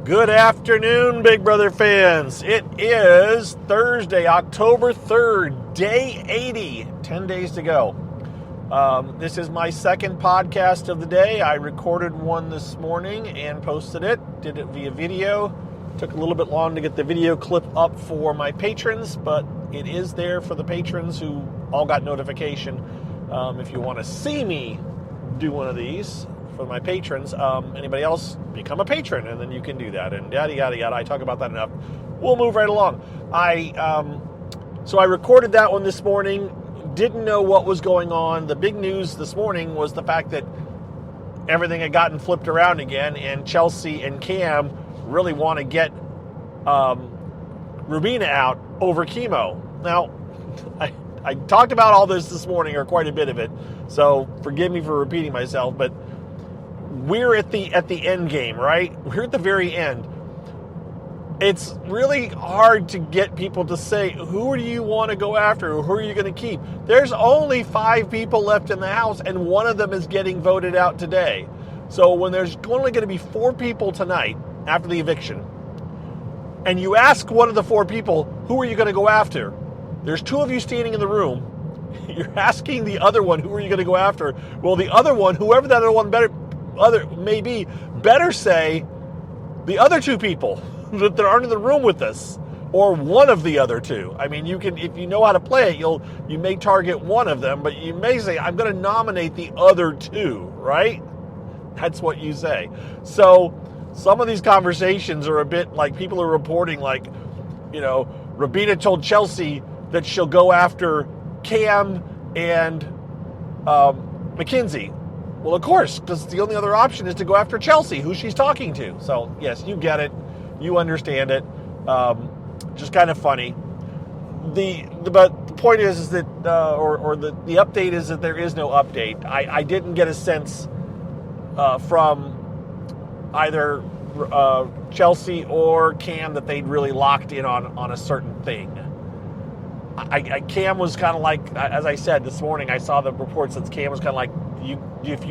Good afternoon, Big Brother fans. It is Thursday, October 3rd, day 80, 10 days to go. This is my second podcast of the day. I recorded one this morning and posted it, did it via video. Took a little bit long to get the video clip up for my patrons, but it is there for the patrons who all got notification. If you want to see me do one of these for my patrons, anybody else, become a patron, and then you can do that, and yada, yada, yada. I talk about that enough. We'll move right along. So I recorded that one this morning, didn't know what was going on. The big news this morning was the fact that everything had gotten flipped around again, and Chelsea and Cam really want to get Rubina out over chemo. Now, I talked about all this morning, or quite a bit of it, so forgive me for repeating myself, but we're at the end game, right? We're at the very end. It's really hard to get people to say, who do you want to go after, or who are you going to keep? There's only 5 people left in the house, and one of them is getting voted out today. So when there's only going to be 4 people tonight after the eviction, and you ask one of the 4 people, who are you going to go after? There's 2 of you standing in the room. You're asking the other one, who are you going to go after? Well, the other one, whoever that other one may be, better say the other 2 people that aren't in the room with us, or one of the other 2. I mean, you can, if you know how to play it, you may target one of them, but you may say, I'm going to nominate the other 2, right? That's what you say. So some of these conversations are a bit like, people are reporting like, Rubina told Chelsea that she'll go after Cam and Mackenzie. Well, of course, because the only other option is to go after Chelsea, who she's talking to. So, yes, you get it. You understand it. Just kind of funny. But the point is that, the update is that there is no update. I didn't get a sense from either Chelsea or Cam that they'd really locked in on a certain thing. Cam was kind of like, as I said this morning, I saw the reports that Cam was kind of like, if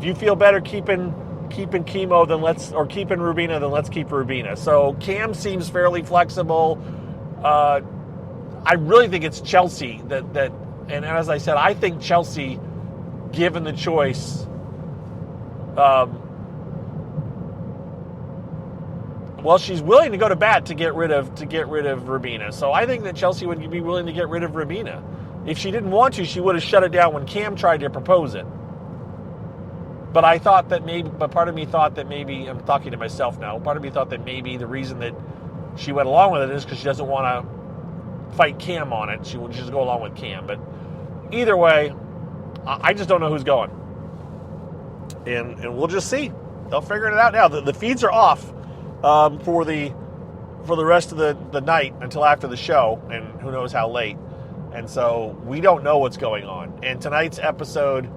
you feel better keeping chemo, or keeping Rubina, then let's keep Rubina. So Cam seems fairly flexible. I really think it's Chelsea and as I said, I think Chelsea, given the choice, well, she's willing to go to bat to get rid of Rubina. So I think that Chelsea would be willing to get rid of Rubina. If she didn't want to, she would have shut it down when Cam tried to propose it. But part of me thought that maybe, I'm talking to myself now, part of me thought that maybe the reason that she went along with it is because she doesn't want to fight Cam on it. She will just go along with Cam. But either way, I just don't know who's going. And we'll just see. They'll figure it out now. The feeds are off for the rest of the night until after the show, and who knows how late. And so we don't know what's going on. And tonight's episode,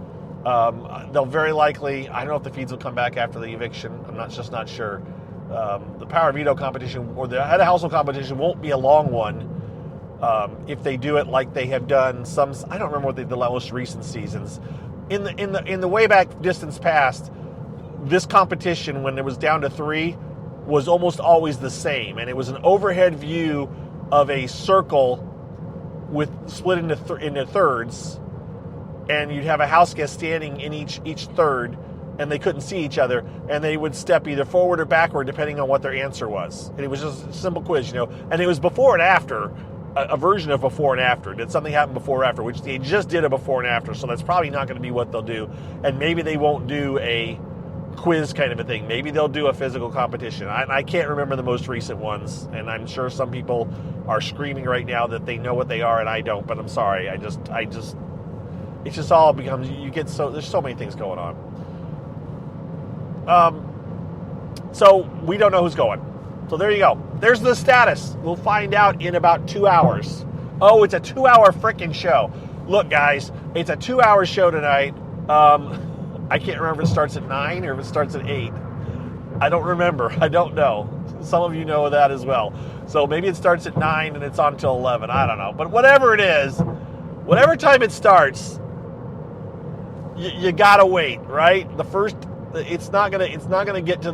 they'll very likely, I don't know if the feeds will come back after the eviction. I'm just not sure. The Power Veto competition, or the Head of Household competition, won't be a long one if they do it like they have done some. I don't remember what the most recent seasons. In the way back distance past, this competition, when it was down to 3, was almost always the same, and it was an overhead view of a circle with split into thirds, and you'd have a house guest standing in each third, and they couldn't see each other, and they would step either forward or backward depending on what their answer was. And it was just a simple quiz, and it was before and after, a version of before and after. Did something happen before or after? Which they just did a before and after, so that's probably not going to be what they'll do. And maybe they won't do a quiz kind of a thing. Maybe they'll do a physical competition. I can't remember the most recent ones, and I'm sure some people are screaming right now that they know what they are, and I don't, but I'm sorry. It just all becomes, there's so many things going on. So we don't know who's going. So there you go. There's the status. We'll find out in about 2 hours. Oh, it's a 2-hour freaking show. Look, guys, it's a 2-hour show tonight. I can't remember if it starts at 9 or if it starts at 8. I don't remember. I don't know. Some of you know that as well. So maybe it starts at 9 and it's on till 11. I don't know. But whatever it is, whatever time it starts, you gotta wait, right? The first it's not gonna get to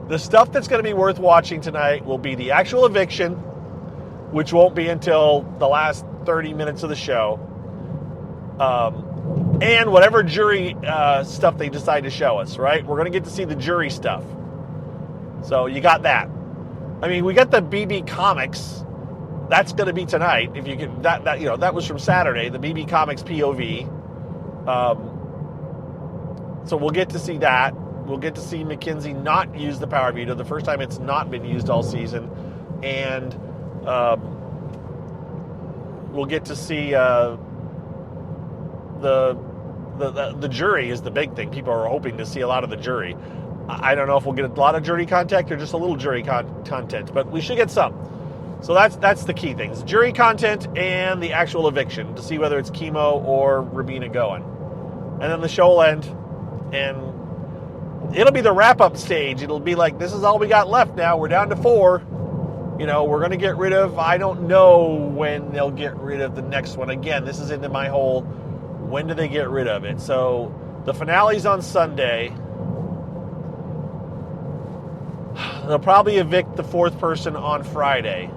the stuff that's going to be worth watching tonight will be the actual eviction, which won't be until the last 30 minutes of the show, and whatever jury stuff they decide to show us. Right, we're going to get to see the jury stuff. So you got that. I mean, we got the BB Comics. That's going to be tonight. If you can, that was from Saturday. The BB Comics POV. So we'll get to see that. We'll get to see Mackenzie not use the power veto, the first time it's not been used all season, and we'll get to see the jury is the big thing. People are hoping to see a lot of the jury. I don't know if we'll get a lot of jury content or just a little jury content, but we should get some. So that's the key things: jury content and the actual eviction, to see whether it's Chemo or Rubina going. And then the show will end, and it'll be the wrap-up stage. It'll be like, this is all we got left now. We're down to 4. We're going to get rid of, I don't know when they'll get rid of the next one. Again, this is into my whole, when do they get rid of it? So the finale's on Sunday. They'll probably evict the 4th person on Friday.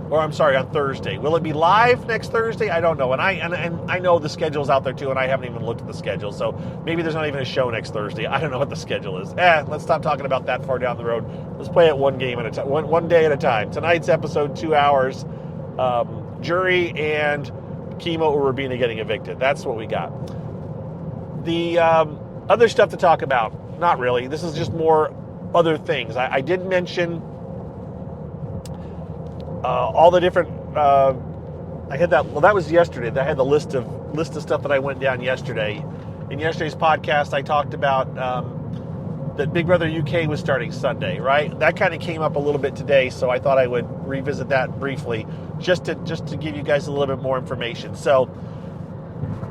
Or I'm sorry, on Thursday. Will it be live next Thursday? I don't know. And I know the schedule's out there too, and I haven't even looked at the schedule. So maybe there's not even a show next Thursday. I don't know what the schedule is. Let's stop talking about that far down the road. Let's play it one game at a time, one day at a time. Tonight's episode, 2 hours. Jury and Chemo or Rubina getting evicted. That's what we got. The other stuff to talk about, not really. This is just more other things. I did mention all the different. I had that. Well, that was yesterday. I had the list of stuff that I went down yesterday. In yesterday's podcast, I talked about that Big Brother UK was starting Sunday. Right. That kind of came up a little bit today, so I thought I would revisit that briefly, just to give you guys a little bit more information. So,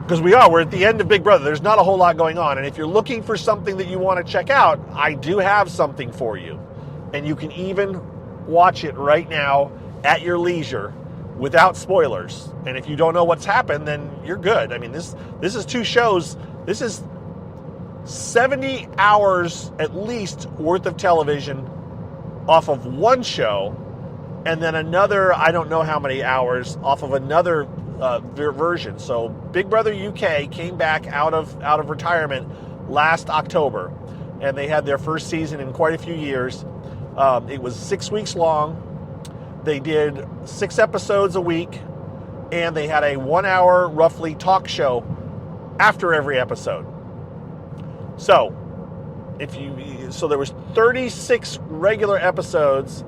because we're at the end of Big Brother, there's not a whole lot going on, and if you're looking for something that you want to check out, I do have something for you, and you can even watch it right now at your leisure without spoilers. And if you don't know what's happened, then you're good. I mean, this is 2 shows. This is 70 hours at least worth of television off of one show, and then another, I don't know how many hours off of another version. So Big Brother UK came back out of retirement last October, and they had their first season in quite a few years. It was 6 weeks long. They did 6 episodes a week, and they had a 1-hour roughly talk show after every episode. So there was 36 regular episodes,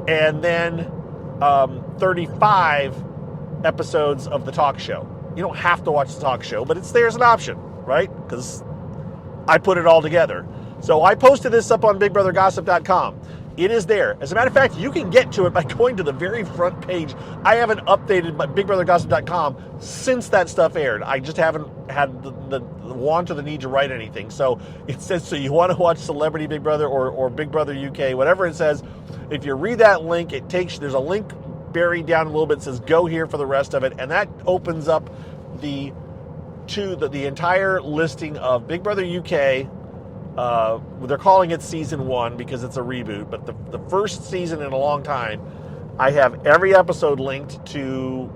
and then 35 episodes of the talk show. You don't have to watch the talk show, but it's there as an option, right? Because I put it all together. So I posted this up on BigBrotherGossip.com. It is there. As a matter of fact, you can get to it by going to the very front page. I haven't updated my BigBrotherGossip.com since that stuff aired. I just haven't had the want or the need to write anything. So it says, so you want to watch Celebrity Big Brother or Big Brother UK, whatever it says. If you read that link, there's a link buried down a little bit that says go here for the rest of it. And that opens up the entire listing of Big Brother UK. They're calling it season 1 because it's a reboot, but the first season in a long time. I have every episode linked to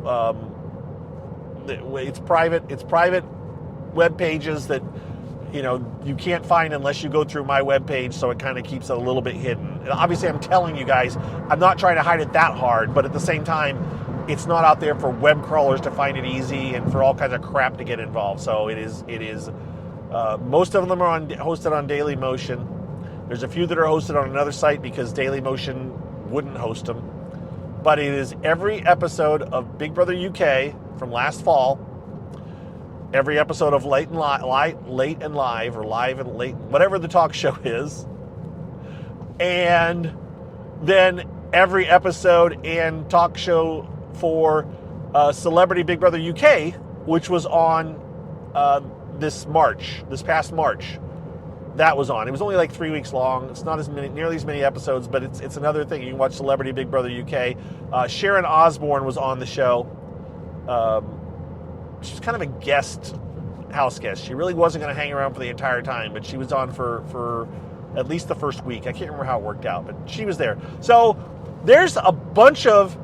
it's private web pages that you can't find unless you go through my web page, so it kind of keeps it a little bit hidden. And obviously, I'm telling you guys, I'm not trying to hide it that hard, but at the same time, it's not out there for web crawlers to find it easy and for all kinds of crap to get involved. So it is. Most of them are hosted on Dailymotion. There's a few that are hosted on another site because Dailymotion wouldn't host them. But it is every episode of Big Brother UK from last fall, every episode of Late and Live, or Live and Late, whatever the talk show is, and then every episode and talk show for Celebrity Big Brother UK, which was on this past March. That was on. It was only like 3 weeks long. It's not nearly as many episodes, but it's another thing. You can watch Celebrity Big Brother UK. Sharon Osbourne was on the show. She's kind of a guest house guest. She really wasn't going to hang around for the entire time, but she was on for at least the first week. I can't remember how it worked out, but she was there. So there's a bunch of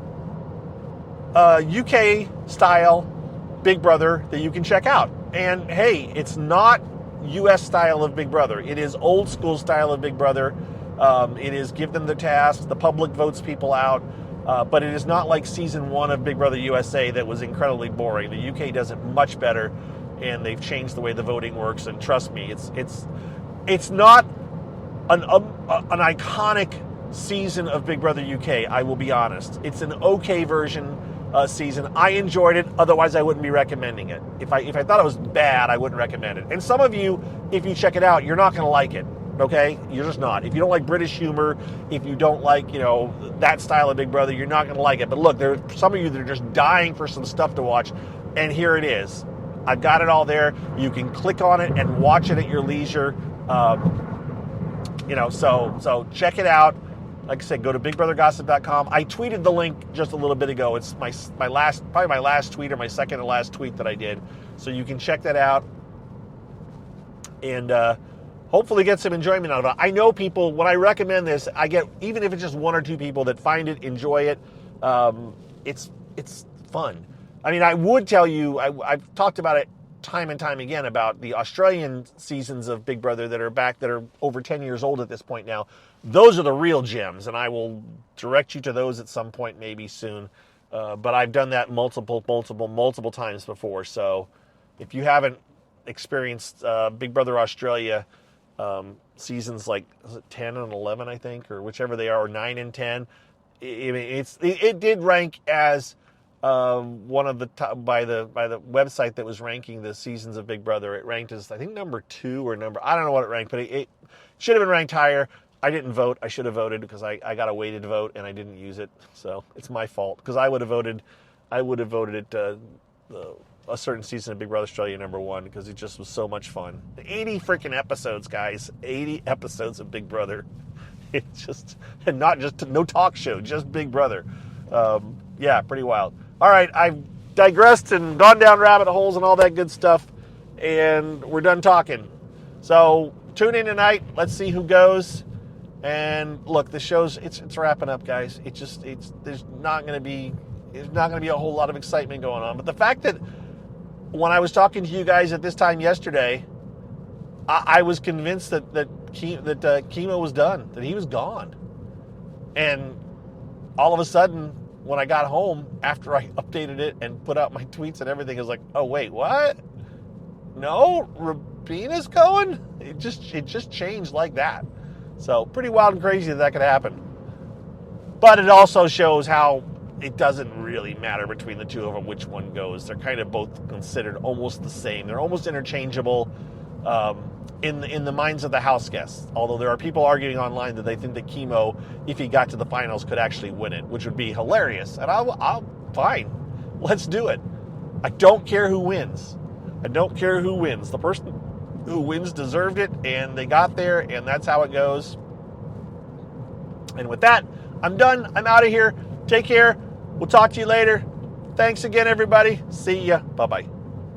UK style Big Brother that you can check out. And hey, it's not US style of Big Brother. It is old school style of Big Brother. It is give them the tasks. The public votes people out. But it is not like season 1 of Big Brother USA that was incredibly boring. The UK does it much better, and they've changed the way the voting works. And trust me, it's not an iconic season of Big Brother UK. I will be honest. It's an okay version season. I enjoyed it. Otherwise, I wouldn't be recommending it. If I thought it was bad, I wouldn't recommend it. And some of you, if you check it out, you're not going to like it. Okay? You're just not. If you don't like British humor, if you don't like, that style of Big Brother, you're not going to like it. But look, there are some of you that are just dying for some stuff to watch, and here it is. I've got it all there. You can click on it and watch it at your leisure. So check it out. Like I said, go to BigBrotherGossip.com. I tweeted the link just a little bit ago. It's my last tweet, or my second to last tweet that I did. So you can check that out. And hopefully get some enjoyment out of it. I know people, when I recommend this, I get, even if it's just 1 or 2 people that find it, enjoy it, it's fun. I mean, I would tell you, I've talked about it time and time again about the Australian seasons of Big Brother that are back, that are over 10 years old at this point now. Those are the real gems, and I will direct you to those at some point, maybe soon. But I've done that multiple times before. So if you haven't experienced Big Brother Australia, seasons like 10 and 11, I think, or whichever they are, or 9 and 10. It did rank as one of the top by the website that was ranking the seasons of Big Brother. It ranked as, I think, number 2 or number, I don't know what it ranked, but it should have been ranked higher. I didn't vote. I should have voted because I got a weighted vote and I didn't use it, so it's my fault, because I would have voted it. A certain season of Big Brother Australia number 1, because it just was so much fun. 80 freaking episodes, guys. 80 episodes of Big Brother. It's just, and not just no talk show, just Big Brother. Yeah, pretty wild. All right, I've digressed and gone down rabbit holes and all that good stuff, and we're done talking. So tune in tonight. Let's see who goes. And look, the show's it's wrapping up, guys. There's not going to be a whole lot of excitement going on. But the fact that when I was talking to you guys at this time yesterday, I was convinced that chemo was done, that he was gone. And all of a sudden, when I got home, after I updated it and put out my tweets and everything, I was like, oh, wait, what? No? Rabina's going? It just changed like that. So pretty wild and crazy that could happen. But it also shows how it doesn't really matter between the two of them which one goes. They're kind of both considered almost the same. They're almost interchangeable in the minds of the house guests. Although there are people arguing online that they think that Chemo, if he got to the finals, could actually win it, which would be hilarious. And I'll fine. Let's do it. I don't care who wins. I don't care who wins. The person who wins deserved it, and they got there, and that's how it goes. And with that, I'm done. I'm out of here. Take care. We'll talk to you later. Thanks again, everybody. See ya. Bye-bye.